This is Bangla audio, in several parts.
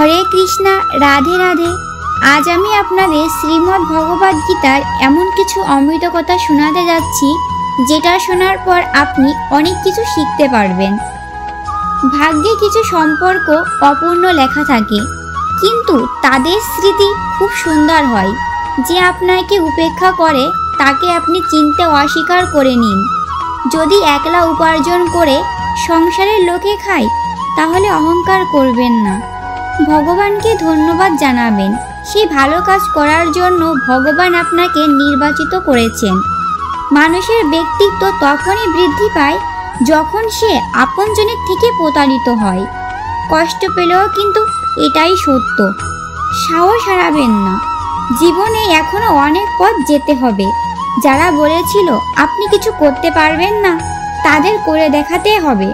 হরে কৃষ্ণা, রাধে রাধে। আজ আমি আপনাদের শ্রীমদ্ ভগবদ গীতার এমন কিছু অমৃত কথা শোনাতে যাচ্ছি, যেটা শোনার পর আপনি অনেক কিছু শিখতে পারবেন। ভাগ্যে কিছু সম্পর্ক অপূর্ণ লেখা থাকে, কিন্তু তাদের স্মৃতি খুব সুন্দর হয়। যে আপনাকে উপেক্ষা করে তাকে আপনি চিনতে অস্বীকার করে নিন। যদি একলা উপার্জন করে সংসারের লোকে খায়, তাহলে অহংকার করবেন না। ভগবানকে ধন্যবাদ জানাবেন। সেই ভালো কাজ করার জন্য ভগবান আপনাকে নির্বাচিত করেছেন। মানুষের ব্যক্তিত্ব তখনই বৃদ্ধি পায় যখন সে আপনজনের থেকে প্রতারিত হয়। কষ্ট পেলেও কিন্তু এটাই সত্য। সাহস হারাবেন না। জীবনে এখনো অনেক পথ যেতে হবে। যারা বলেছিল আপনি কিছু করতে পারবেন না, তাদের করে দেখাতে হবে।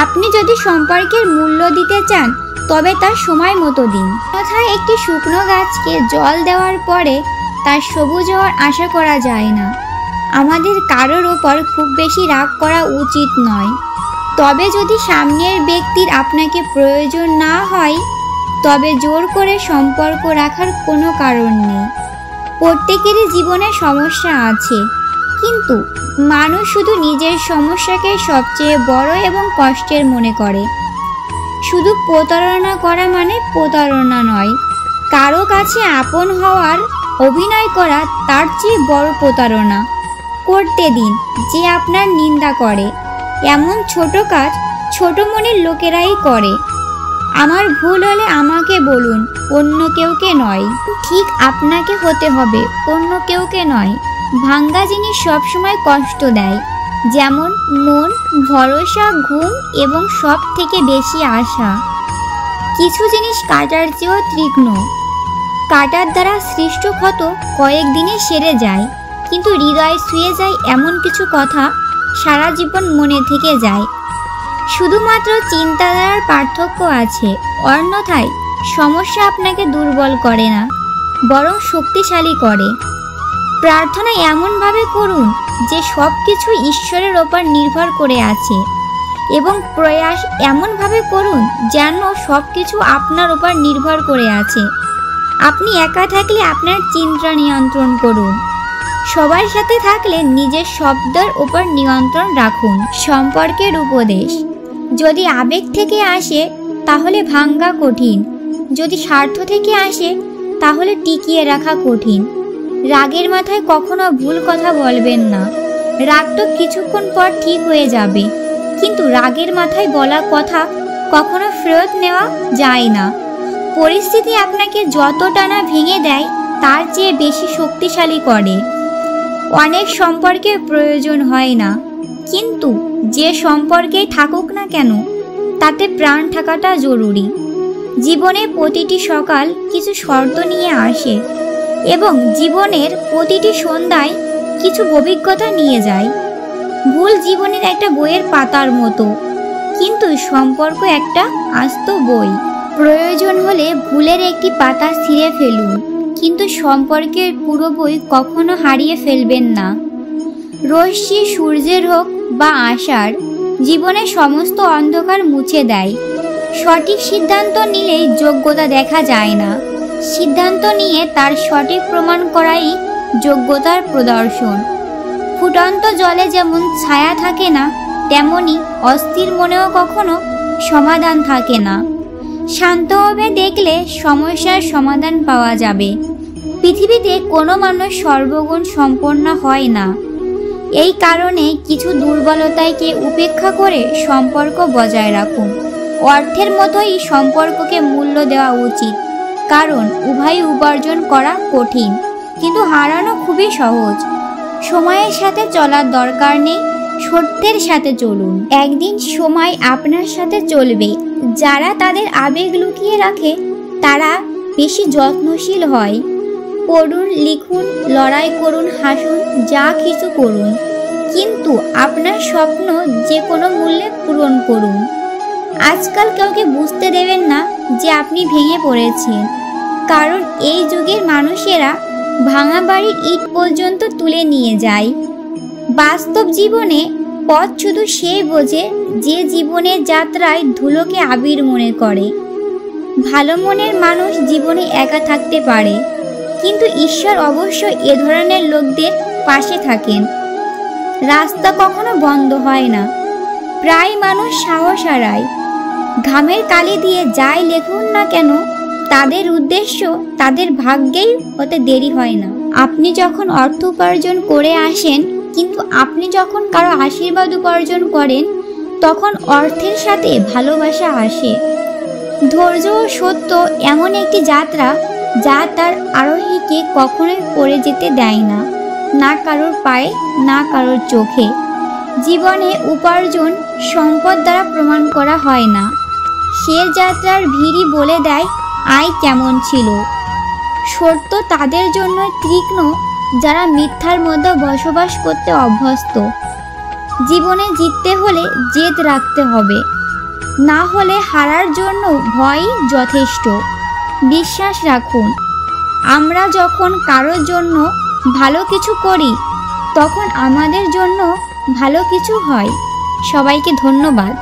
আপনি যদি সম্পর্কের মূল্য দিতে চান, তবে তার সময় মতো দিন। তথায় একটি শুকনো গাছকে জল দেওয়ার পরে তার সবুজ হওয়ার আশা করা যায় না। আমাদের কারোর ওপর খুব বেশি রাগ করা উচিত নয়। তবে যদি সামনের ব্যক্তির আপনাকে প্রয়োজন না হয়, তবে জোর করে সম্পর্ক রাখার কোনো কারণ নেই। প্রত্যেকেরই জীবনে সমস্যা আছে, কিন্তু মানুষ শুধু নিজের সমস্যাকে সবচেয়ে বড় এবং কষ্টের মনে করে। শুধু প্রতারণা করা মানে প্রতারণা নয়। কারো কাছে আপন হওয়ার অভিনয় করা তার চেয়ে বড় প্রতারণা। করতে দিন যে আপনার নিন্দা করে। এমন ছোট কাজ ছোট মনের লোকেরাই করে। আমার ভুল হলে আমাকে বলুন, অন্য কেউকে নয়। ঠিক আপনাকে হতে হবে, অন্য কেউকে নয়। ভাঙ্গা জিনিস সবসময় কষ্ট দেয়, যেমন মন, ভরসা, ঘুম এবং সব থেকে বেশি আশা। কিছু জিনিস কাটার চেয়েও তীক্ষ্ণ। কাটার দ্বারা সৃষ্ট ক্ষত কয়েকদিনে সেরে যায়, কিন্তু হৃদয় ছুঁয়ে যায় এমন কিছু কথা সারা জীবন মনে থেকে যায়। শুধুমাত্র চিন্তাধারার পার্থক্য আছে, অন্যথায় সমস্যা আপনাকে দুর্বল করে না, বরং শক্তিশালী করে। প্রার্থনা এমনভাবে করুন যে সব কিছু ঈশ্বরের ওপর নির্ভর করে আছে, এবং প্রয়াস এমনভাবে করুন যেন সব কিছু আপনার ওপর নির্ভর করে আছে। আপনি একা থাকলে আপনার চিন্তা নিয়ন্ত্রণ করুন। সবার সাথে থাকলে নিজের শব্দের উপর নিয়ন্ত্রণ রাখুন। সম্পর্কের উপদেশ: যদি আবেগ থেকে আসে তাহলে ভাঙ্গা কঠিন, যদি স্বার্থ থেকে আসে তাহলে টিকিয়ে রাখা কঠিন। রাগের মাথায় কখনো ভুল কথা বলবেন না। রাগ তো কিছুক্ষণ পর ঠিক হয়ে যাবে, কিন্তু রাগের মাথায় বলা কথা কখনো ফেরত নেওয়া যায় না। পরিস্থিতি আপনাকে যতটা না ভেঙে দেয়, তার চেয়ে বেশি শক্তিশালী করে। অনেক সম্পর্কের প্রয়োজন হয় না, কিন্তু যে সম্পর্কেই থাকুক না কেন, তাতে প্রাণ থাকাটা জরুরি। জীবনে প্রতিটি সকাল কিছু শর্ত নিয়ে আসে, এবং জীবনের প্রতিটি সন্ধ্যায় কিছু অভিজ্ঞতা নিয়ে যায়। ভুল জীবনের একটা বইয়ের পাতার মতো, কিন্তু সম্পর্ক একটা আস্ত বই। প্রয়োজন হলে ভুলের একটি পাতা ছিঁড়ে ফেলুন, কিন্তু সম্পর্কের পুরো বই কখনো হারিয়ে ফেলবেন না। রশ্মি সূর্যের হোক বা আশার, জীবনে সমস্ত অন্ধকার মুছে দেয়। সঠিক সিদ্ধান্ত নিলেই যোগ্যতা দেখা যায় না, সিদ্ধান্ত নিয়ে তার সঠিক প্রমাণ করাই যোগ্যতার প্রদর্শন। ফুটন্ত জলে যেমন ছায়া থাকে না, তেমনি অস্থির মনেও কখনো সমাধান থাকে না। শান্তভাবে দেখলে সমস্যার সমাধান পাওয়া যাবে। পৃথিবীতে কোনো মানুষ সর্বগুণ সম্পন্ন হয় না। এই কারণে কিছু দুর্বলতাকে উপেক্ষা করে সম্পর্ক বজায় রাখুন। অর্থের মতোই সম্পর্ককে মূল্য দেওয়া উচিত, কারণ উভয় উপার্জন করা কঠিন, কিন্তু হারানো খুবই সহজ। সময়ের সাথে চলার দরকার নেই, সত্যের সাথে চলুন। একদিন সময় আপনার সাথে চলবে। যারা তাদের আবেগ লুকিয়ে রাখে, তারা বেশি যত্নশীল হয়। পড়ুন, লিখুন, লড়াই করুন, হাসুন, যা কিছু করুন, কিন্তু আপনার স্বপ্ন যে কোনো মূল্যে পূরণ করুন। আজকাল কাউকে বুঝতে দেবেন না যে আপনি ভেঙে পড়েছেন, কারণ এই যুগের মানুষেরা ভাঙা বাড়ির ইট পর্যন্ত তুলে নিয়ে যায়। বাস্তব জীবনে পথ শুধু সে বোঝে যে জীবনের যাত্রায় ধুলোকে আবির মনে করে। ভালো মনের মানুষ জীবনে একা থাকতে পারে, কিন্তু ঈশ্বর অবশ্যই এ ধরনের লোকদের পাশে থাকেন। রাস্তা কখনো বন্ধ হয় না, প্রায় মানুষ সাহস হারায়। ঘামের কালি দিয়ে যাই লেখুন না কেন, তাদের উদ্দেশ্য তাদের ভাগ্যেই হতে দেরি হয় না। আপনি যখন অর্থ উপার্জন করে আসেন, কিন্তু আপনি যখন কারো আশীর্বাদ উপার্জন করেন, তখন অর্থের সাথে ভালোবাসা আসে। ধৈর্য ও সত্য এমন একটি যাত্রা যা তার আরোহীকে কখনোই পড়ে যেতে দেয় না, না কারোর পায়ে, না কারোর চোখে। জীবনে উপার্জন সম্পদ দ্বারা প্রমাণ করা হয় না, সে যাত্রার ভিড়ই বলে দেয় আয় কেমন ছিল। সত্য তাদের জন্য তীক্ষ্ণ যারা মিথ্যার মধ্যে বসবাস করতে অভ্যস্ত। জীবনে জিততে হলে জেদ রাখতে হবে, না হলে হারার জন্য ভয় যথেষ্ট। বিশ্বাস রাখুন, আমরা যখন কারোর জন্য ভালো কিছু করি, তখন আমাদের জন্য ভালো কিছু হয়। সবাইকে ধন্যবাদ।